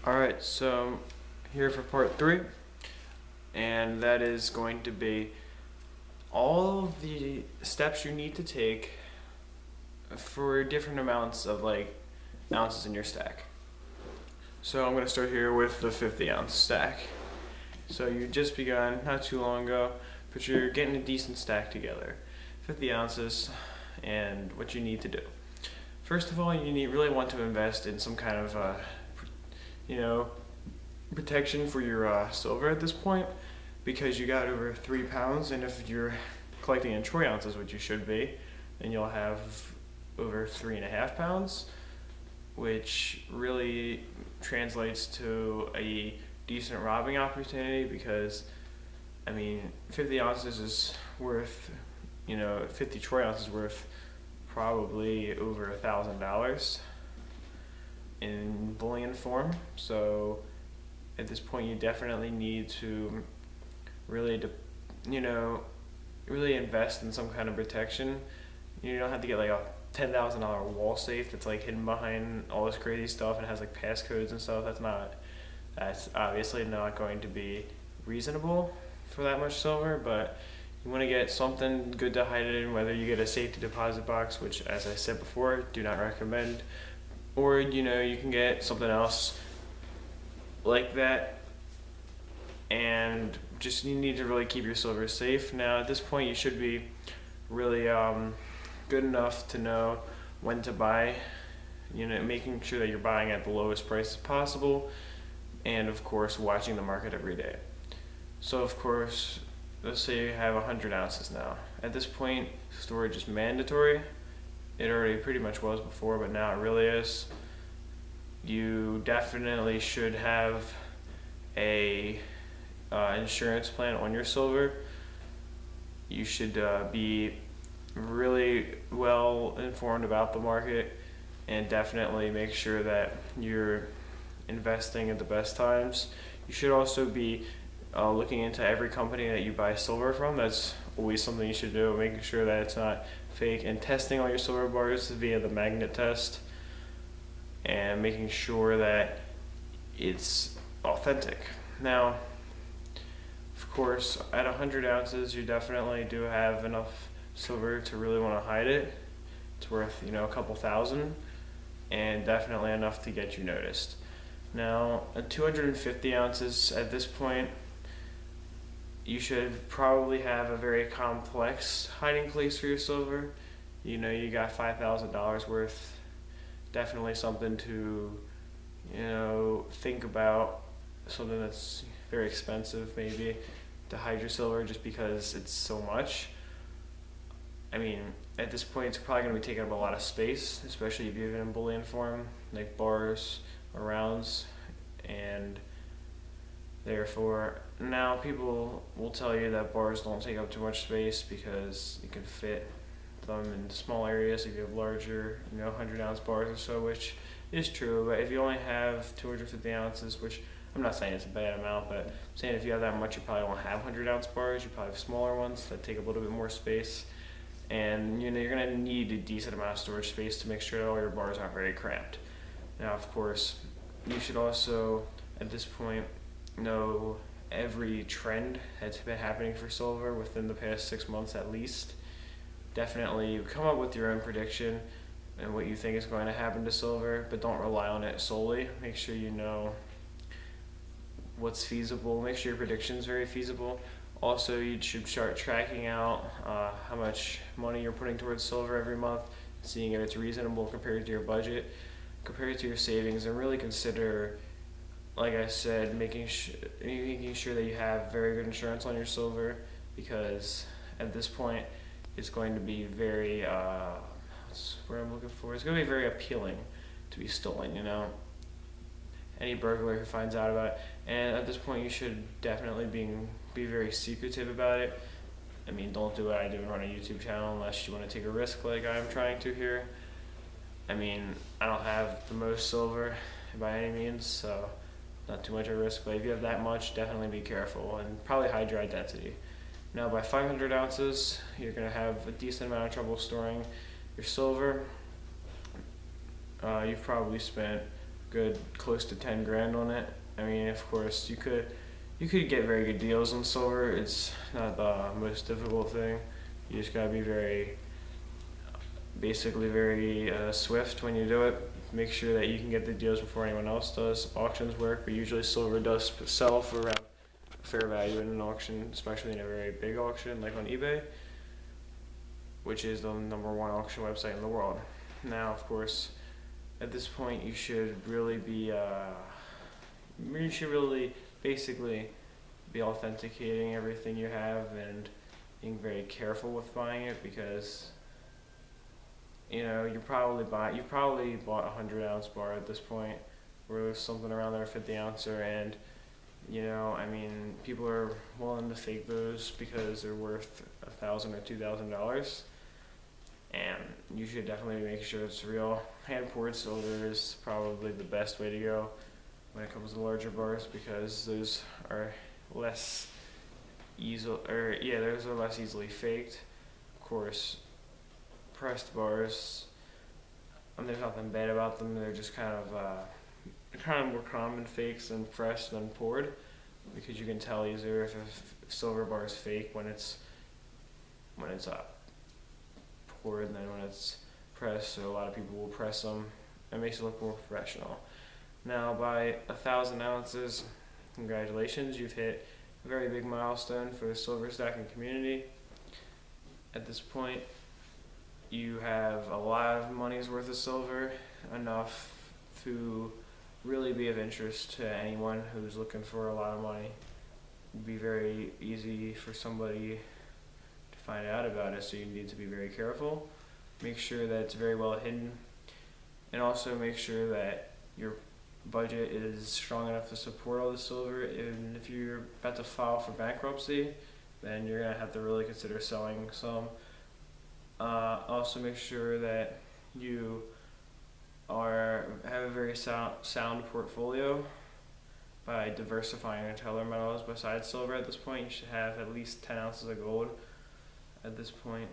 Alright, so here for part 3, and that is going to be all of the steps you need to take for different amounts of ounces in your stack. So I'm going to start here with the 50 ounce stack. So you just begun not too long ago, but you're getting a decent stack together. 50 ounces and what you need to do. First of all, you really want to invest in some kind of protection for your silver at this point, because you got over 3 pounds, and if you're collecting in troy ounces, which you should be, then you'll have over 3.5 pounds, which really translates to a decent robbing opportunity, because 50 ounces is worth, 50 troy ounces worth probably over $1,000 in bullion form. So at this point you definitely need to really invest in some kind of protection. You don't have to get like a $10,000 wall safe that's like hidden behind all this crazy stuff and has like passcodes and stuff. That's obviously not going to be reasonable for that much silver, but you want to get something good to hide it in, whether you get a safety deposit box, which, as I said before, do not recommend, or you can get something else like that, and just you need to really keep your silver safe. Now at this point you should be really good enough to know when to buy, making sure that you're buying at the lowest prices possible, and of course watching the market every day. So of course, let's say you have 100 ounces now. At this point, storage is mandatory. It already pretty much was before, but now it really is. You definitely should have a insurance plan on your silver. You should be really well informed about the market, and definitely make sure that you're investing at the best times. You should also be looking into every company that you buy silver from. That's always something you should do, making sure that it's not fake, and testing all your silver bars via the magnet test, and making sure that it's authentic. Now, of course, at 100 ounces, you definitely do have enough silver to really want to hide it. It's worth, a couple thousand, and definitely enough to get you noticed. Now, at 250 ounces at this point, you should probably have a very complex hiding place for your silver. You got $5,000 worth. Definitely something to, think about. Something that's very expensive, maybe, to hide your silver, just because it's so much. At this point, it's probably going to be taking up a lot of space, especially if you have it in bullion form, like bars or rounds, and therefore, now people will tell you that bars don't take up too much space because you can fit them in small areas if you have larger, 100 ounce bars or so, which is true. But if you only have 250 ounces, which I'm not saying it's a bad amount, but I'm saying if you have that much, you probably won't have 100 ounce bars. You probably have smaller ones that take a little bit more space, and you're going to need a decent amount of storage space to make sure that all your bars aren't very cramped. Now, of course, you should also, at this point, know every trend that's been happening for silver within the past 6 months at least. Definitely come up with your own prediction and what you think is going to happen to silver, but don't rely on it solely. Make sure you know what's feasible. Make sure your prediction is very feasible. Also, you should start tracking out how much money you're putting towards silver every month, seeing if it's reasonable compared to your budget, compared to your savings, and really consider, like I said, making sure that you have very good insurance on your silver, because at this point it's going to be very, what's the word I'm looking for? It's going to be very appealing to be stolen, Any burglar who finds out about it. And at this point you should definitely be very secretive about it. Don't do what I do and run a YouTube channel unless you want to take a risk like I'm trying to here. I don't have the most silver by any means, so not too much of a risk, but if you have that much, definitely be careful and probably hide your identity. Now, by 500 ounces, you're going to have a decent amount of trouble storing your silver. You've probably spent a good close to 10 grand on it. I mean, of course, you could get very good deals on silver. It's not the most difficult thing. You just gotta be basically very swift when you do it. Make sure that you can get the deals before anyone else does. Auctions work, but usually silver does sell for around fair value in an auction, especially in a very big auction like on eBay, which is the #1 auction website in the world. Now, of course, at this point, you should really basically be authenticating everything you have and being very careful with buying it, because you've probably bought a 100-ounce bar at this point, or something around there, 50-ouncer, and I mean, people are willing to fake those because they're worth $1,000 or $2,000, and you should definitely make sure it's real. Hand poured silver is probably the best way to go when it comes to larger bars, because those are less easily faked. Of course, pressed bars, there's nothing bad about them. They're just kind of more common fakes than pressed than poured, because you can tell easier if a silver bar is fake when it's poured than when it's pressed. So a lot of people will press them. It makes it look more professional. Now, by 1,000 ounces, congratulations, you've hit a very big milestone for the silver stacking community. At this point, you have a lot of money's worth of silver, enough to really be of interest to anyone who's looking for a lot of money. It'd be very easy for somebody to find out about it, so you need to be very careful. Make sure that it's very well hidden, and also make sure that your budget is strong enough to support all the silver. And if you're about to file for bankruptcy, then you're gonna have to really consider selling some. Also make sure that you have a very sound portfolio by diversifying into other metals besides silver. At this point, you should have at least 10 ounces of gold at this point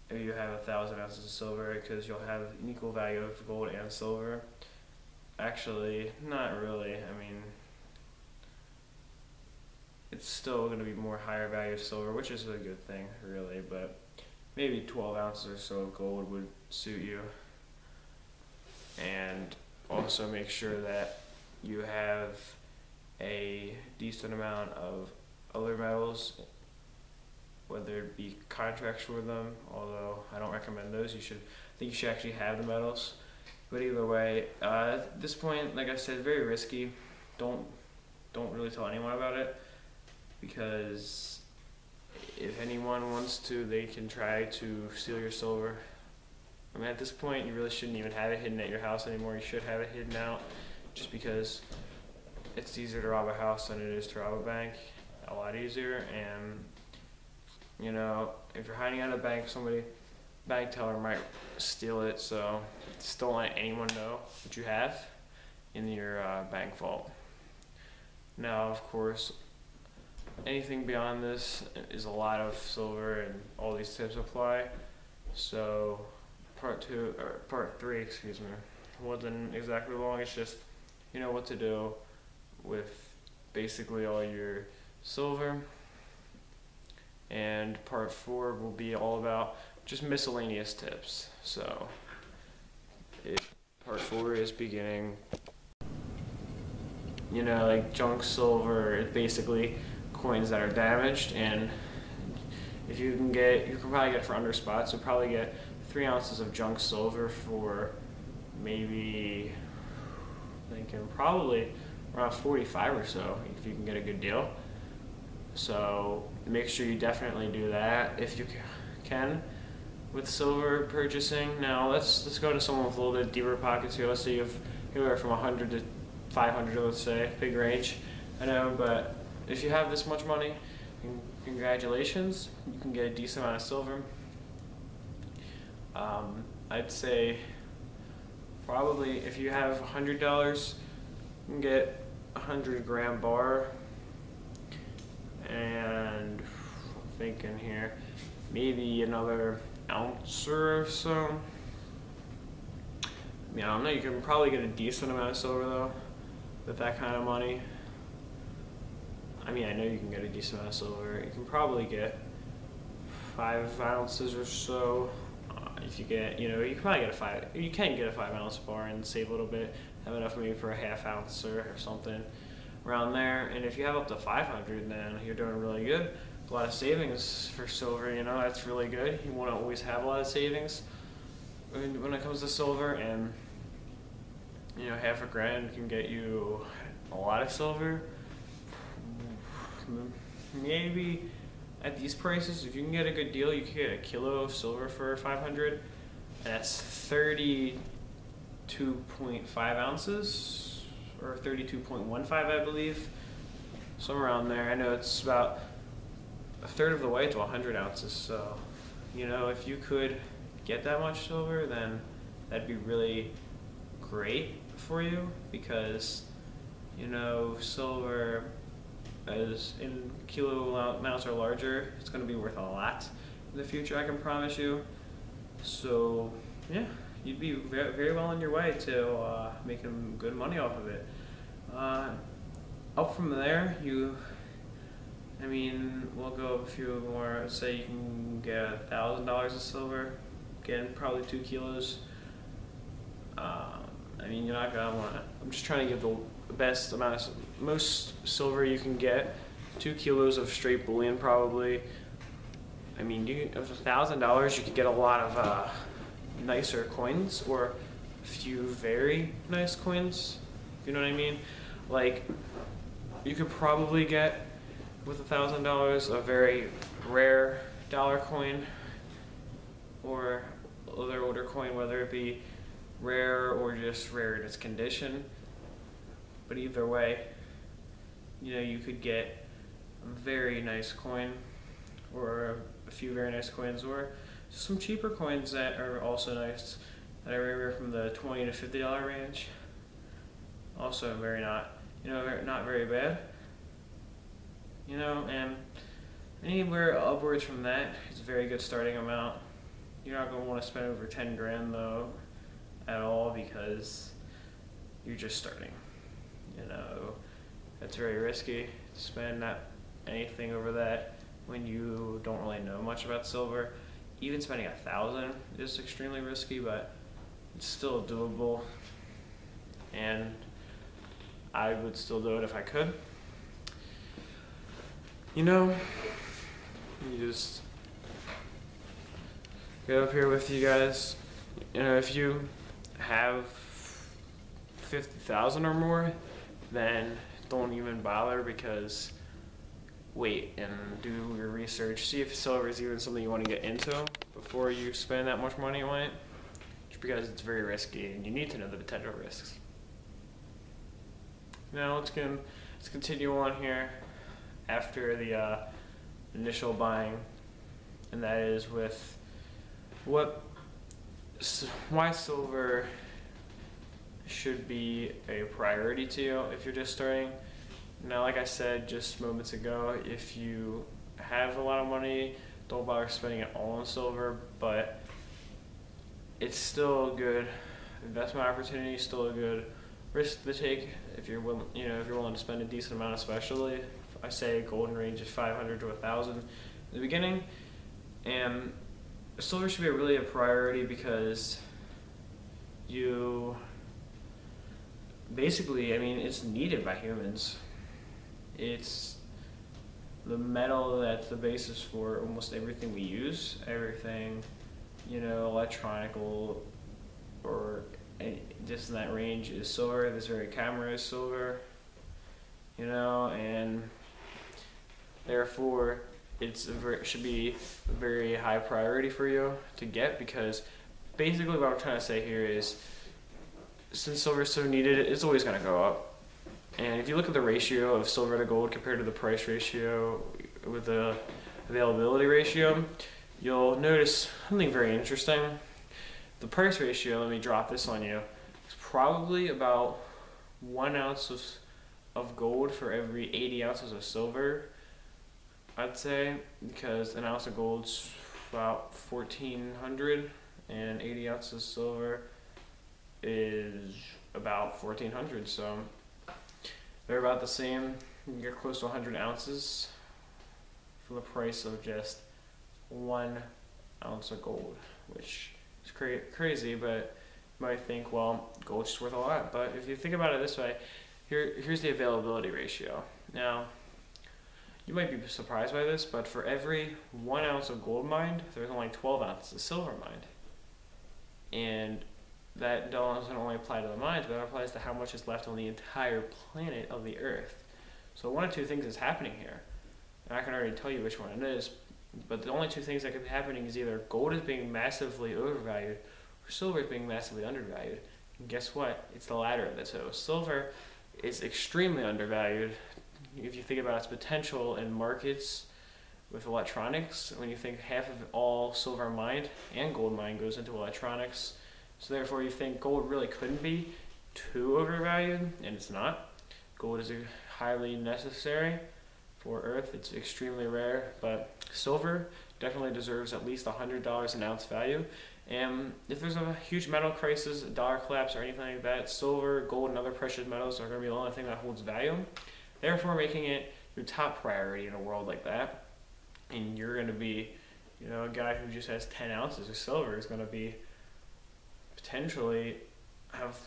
if you have 1,000 ounces of silver, because you'll have an equal value of gold and silver. Actually, not really. I mean, it's still going to be more higher value of silver, which is a good thing, really, but maybe 12 ounces or so of gold would suit you. And also make sure that you have a decent amount of other metals, whether it be contracts for them, although I don't recommend those. I think you should actually have the metals. But either way, at this point, like I said, very risky. Don't really tell anyone about it, because if anyone wants to, they can try to steal your silver. I mean, at this point, you really shouldn't even have it hidden at your house anymore. You should have it hidden out, just because it's easier to rob a house than it is to rob a bank. A lot easier. And if you're hiding out a bank, bank teller might steal it. So just don't let anyone know what you have in your bank vault. Now, of course, anything beyond this is a lot of silver, and all these tips apply. So part 3, wasn't exactly long. It's just what to do with basically all your silver. And part 4 will be all about just miscellaneous tips. So part 4 is beginning. Like junk silver is basically coins that are damaged, and if you can probably get it for under spot. So probably get 3 ounces of junk silver for maybe, probably around 45 or so, if you can get a good deal. So make sure you definitely do that if you can with silver purchasing. Now let's go to someone with a little bit deeper pockets here. Let's say you have anywhere from 100 to 500, let's say, big range. I know, but if you have this much money, congratulations, you can get a decent amount of silver. I'd say probably if you have $100, you can get a 100-gram bar, and I'm thinking here, maybe another ounce or so. mean, I don't know, you can probably get a decent amount of silver though with that kind of money. I mean, I know you can get a decent amount of silver. You can probably get 5 ounces or so. If you get, you can probably get you can get a 5 ounce bar and save a little bit, have enough maybe for a half ounce or something around there. And if you have up to 500, then you're doing really good. A lot of savings for silver, that's really good. You want to always have a lot of savings when it comes to silver, and half a grand can get you a lot of silver. Maybe at these prices, if you can get a good deal, you can get a kilo of silver for 500, and that's 32.5 ounces or 32.15, I believe, somewhere around there. I know it's about a third of the way to 100 ounces. So, if you could get that much silver, then that'd be really great for you, because silver, as in kilo amounts are larger, it's going to be worth a lot in the future, I can promise you. So yeah, you'd be very, very well on your way to making good money off of it. Up from there, we'll go up a few more. Say you can get $1,000 of silver, again probably 2 kilos. You're not gonna want to. I'm just trying to give the best amount of most silver you can get. 2 kilos of straight bullion, probably. Of $1,000, you could get a lot of nicer coins, or a few very nice coins. You know what I mean? Like, you could probably get with $1,000 a very rare dollar coin, or other older coin, whether it be rare or just rare in its condition. But either way, you could get a very nice coin, or a few very nice coins, or some cheaper coins that are also nice, that are anywhere from the $20 to $50 range. Also not very bad. And anywhere upwards from that is a very good starting amount. You're not going to want to spend over 10 grand though at all, because you're just starting. That's very risky to spend anything over that when you don't really know much about silver. Even spending $1,000 is extremely risky, but it's still doable, and I would still do it if I could. You just get up here with you guys. If you have 50,000 or more, then don't even bother, because wait and do your research. See if silver is even something you want to get into before you spend that much money on it, just because it's very risky and you need to know the potential risks. Now let's continue on here after the initial buying, and that is with why silver should be a priority to you if you're just starting. Now, like I said just moments ago, if you have a lot of money, don't bother spending it all on silver, but it's still a good investment opportunity, still a good risk to take if you're willing, if you're willing to spend a decent amount, especially. I say a golden range of 500 to 1,000 in the beginning, and silver should be really a priority, because it's needed by humans. It's the metal that's the basis for almost everything we use, everything, electronical or just in that range is silver. This very camera is silver, and therefore it should be a very high priority for you to get, because basically what I'm trying to say here is, since silver is so needed, it's always going to go up. And if you look at the ratio of silver to gold compared to the price ratio with the availability ratio, you'll notice something very interesting. The price ratio, let me drop this on you, is probably about 1 ounce of gold for every 80 ounces of silver, I'd say, because an ounce of gold's about 1,400, and 80 ounces of silver is about 1,400. So they're about the same. You can get close to 100 ounces for the price of just 1 ounce of gold, which is crazy, but you might think, well, gold's just worth a lot. But if you think about it this way, here's the availability ratio. Now, you might be surprised by this, but for every 1 ounce of gold mined, there's only 12 ounces of silver mined. And that doesn't only apply to the mines, but it applies to how much is left on the entire planet of the Earth. So one of two things is happening here. And I can already tell you which one it is, but the only two things that could be happening is either gold is being massively overvalued or silver is being massively undervalued. And guess what? It's the latter of the two. Silver is extremely undervalued if you think about its potential in markets with electronics. When you think half of all silver mined and gold mined goes into electronics, so therefore you think gold really couldn't be too overvalued, and it's not. Gold is highly necessary for Earth. It's extremely rare, but silver definitely deserves at least $100 an ounce value. And if there's a huge metal crisis, a dollar collapse, or anything like that, silver, gold, and other precious metals are going to be the only thing that holds value. Therefore, making it your top priority in a world like that. And you're going to be, a guy who just has 10 ounces of silver is going to be potentially have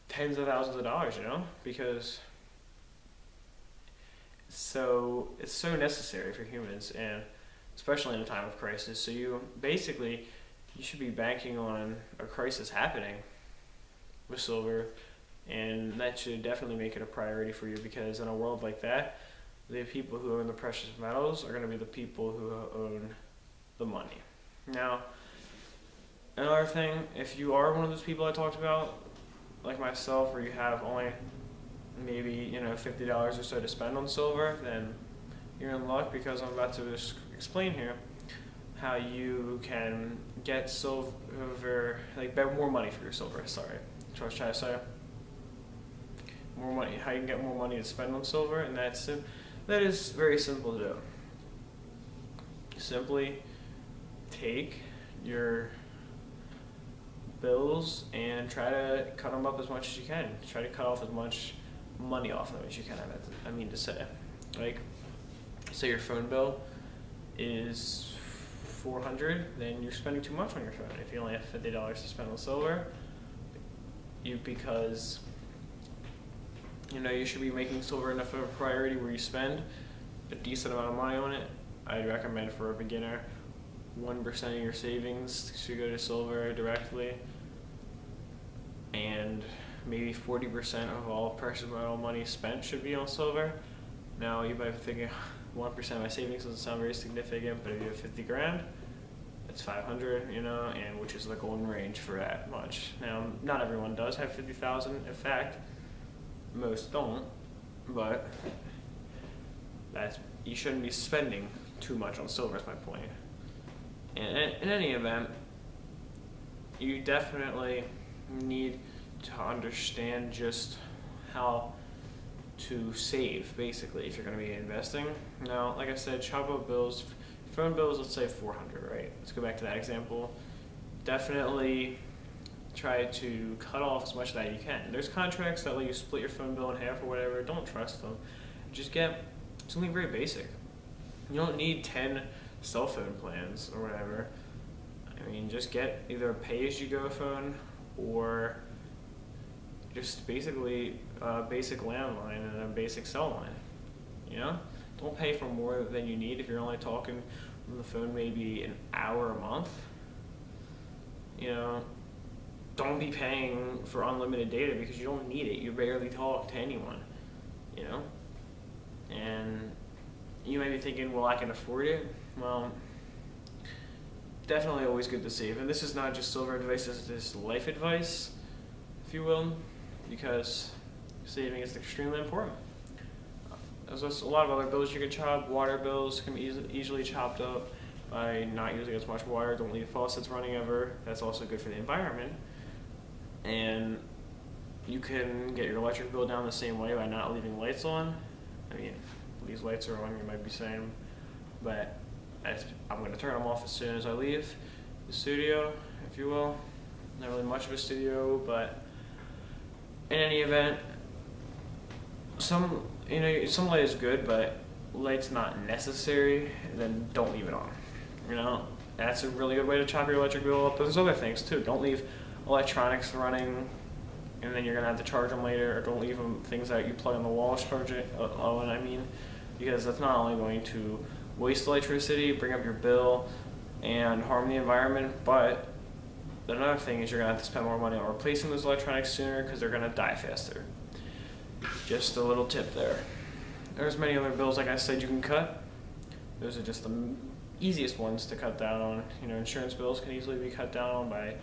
tens of thousands of dollars, because it's so necessary for humans, and especially in a time of crisis. So you should be banking on a crisis happening with silver, and that should definitely make it a priority for you, because in a world like that, the people who own the precious metals are going to be the people who own the money. Now, another thing, if you are one of those people I talked about, like myself, where you have only maybe $50 or so to spend on silver, then you're in luck, because I'm about to explain here how you can get silver, more money for your silver. Sorry, that's what I was trying to say. More money, how you can get more money to spend on silver, and that is very simple to do. Simply take your bills and try to cut them up as much as you can. Try to cut off as much money off them as you can. I mean to say, say your phone bill is $400, then you're spending too much on your phone. If you only have $50 to spend on silver, because you should be making silver enough of a priority where you spend a decent amount of money on it. I'd recommend for a beginner, 1% of your savings should go to silver directly, and maybe 40% of all precious metal money spent should be on silver. Now you might be thinking 1% of my savings doesn't sound very significant, but if you have 50 grand, that's 500, and which is the golden range for that much. Now, not everyone does have 50,000. In fact, most don't, but you shouldn't be spending too much on silver is my point. And in any event, you definitely need to understand just how to save, basically, if you're going to be investing. Now, like I said, chop up bills, phone bills, let's say 400, right? Let's go back to that example. Definitely try to cut off as much of that you can. There's contracts that let you split your phone bill in half or whatever. Don't trust them. Just get something very basic. You don't need 10 cell phone plans or whatever. I mean, just get either a pay-as-you-go phone or just basically a basic landline and a basic cell line. Don't pay for more than you need if you're only talking on the phone maybe an hour a month. Don't be paying for unlimited data because you don't need it. You barely talk to anyone, And you may be thinking, well, I can afford it. Well, definitely always good to save. And this is not just silver advice, this is life advice, if you will, because saving is extremely important. There's also a lot of other bills you can chop. Water bills can be easily chopped up by not using as much water. Don't leave faucets running ever. That's also good for the environment. And you can get your electric bill down the same way by not leaving lights on. I mean, these lights are on, you might be saying, but I'm going to turn them off as soon as I leave the studio, if you will. not really much of a studio, but in any event, some light is good, but light's not necessary. Then don't leave it on. That's a really good way to chop your electric bill up. But there's other things too. Don't leave electronics running, and then you're gonna have to charge them later. Or don't leave them things that you plug on the wall charge it. Because that's not only going to waste electricity, bring up your bill, and harm the environment, but another thing is you're gonna have to spend more money on replacing those electronics sooner because they're gonna die faster. Just a little tip there. There's many other bills, like I said, you can cut. Those are just the easiest ones to cut down on. Insurance bills can easily be cut down on by,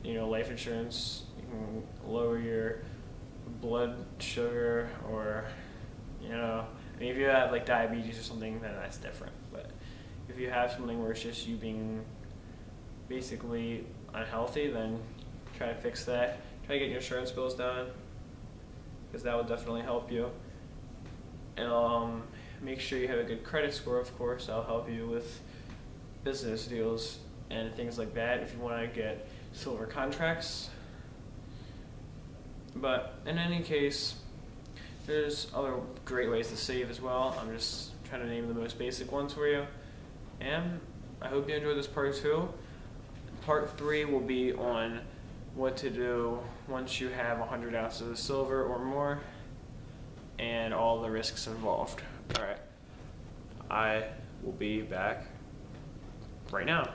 life insurance. You can lower your blood sugar, or, if you have like diabetes or something, then that's different. But if you have something where it's just you being basically unhealthy, then try to fix that. Try to get your insurance bills down, because that will definitely help you. And make sure you have a good credit score, of course. That'll help you with business deals and things like that if you want to get silver contracts. But in any case, there's other great ways to save as well. I'm just trying to name the most basic ones for you. And I hope you enjoyed this part 2. Part 3 will be on what to do once you have 100 ounces of silver or more, and all the risks involved. Alright, I will be back right now.